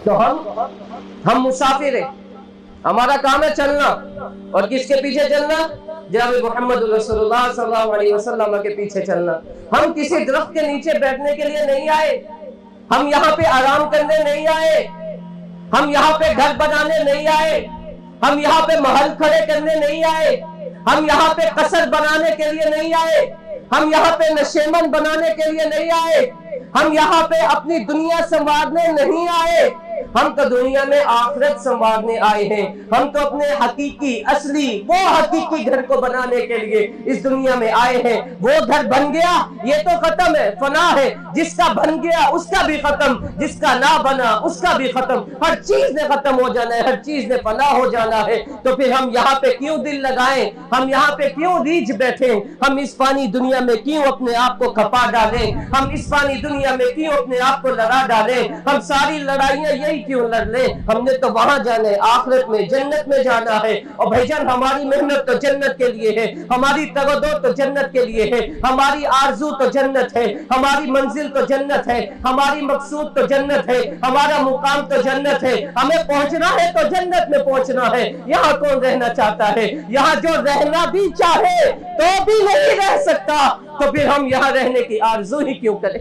تو ہم مسافر ہیں، ہمارا کام ہے چلنا، اور کس کے پیچھے چلنا؟ جناب محمد رسول اللہ صلی اللہ علیہ وسلم کے پیچھے چلنا۔ ہم کسی درخت کے نیچے بیٹھنے کے لیے نہیں آئے، ہم یہاں پہ آرام کرنے نہیں آئے، ہم یہاں پہ گھر بنانے نہیں آئے، ہم یہاں پہ محل کھڑے کرنے نہیں آئے، ہم یہاں پہ قصر بنانے کے لیے نہیں آئے، ہم یہاں پہ نشیمن بنانے کے لیے نہیں آئے، ہم یہاں پہ اپنی دنیا سنوارنے نہیں آئے، ہم تو دنیا میں آخرت سنوارنے آئے ہیں۔ ہم تو اپنے حقیقی اصلی وہ حقیقی گھر کو بنانے کے لیے اس دنیا میں آئے ہیں۔ وہ گھر بن گیا یہ تو ختم ہے، فنا ہے، جس کا بن گیا اس کا بھی ختم، جس کا نہ بنا اس کا بھی ختم، ہر چیز نے ختم ہو جانا ہے، ہر چیز نے فنا ہو جانا ہے۔ تو پھر ہم یہاں پہ کیوں دل لگائیں، ہم یہاں پہ کیوں ریجھ بیٹھیں، ہم اس فانی دنیا میں کیوں اپنے آپ کو کھپا ڈالیں، ہم اس فانی دنیا میں کیوں اپنے آپ کو لڑا ڈالیں، ہم ساری لڑائیاں یہی کیوں لڑ لیں؟ ہم نے تو وہاں جانا ہے، آخرت میں، جنت میں جانا ہے۔ اور بھائی جان ہماری محنت تو جنت کے لیے ہے، ہماری تگدو تو جنت کے لیے ہے، ہماری آرزو تو جنت ہے، ہماری منزل تو جنت ہے، ہماری مقصود تو جنت ہے، ہمارا مقام تو جنت ہے۔ ہمیں پہنچنا ہے تو جنت میں پہنچنا ہے۔ یہاں کون رہنا چاہتا ہے؟ یہاں جو رہنا بھی چاہے تو بھی نہیں رہ سکتا، تو پھر ہم یہاں رہنے کی آرزو ہی کیوں کریں؟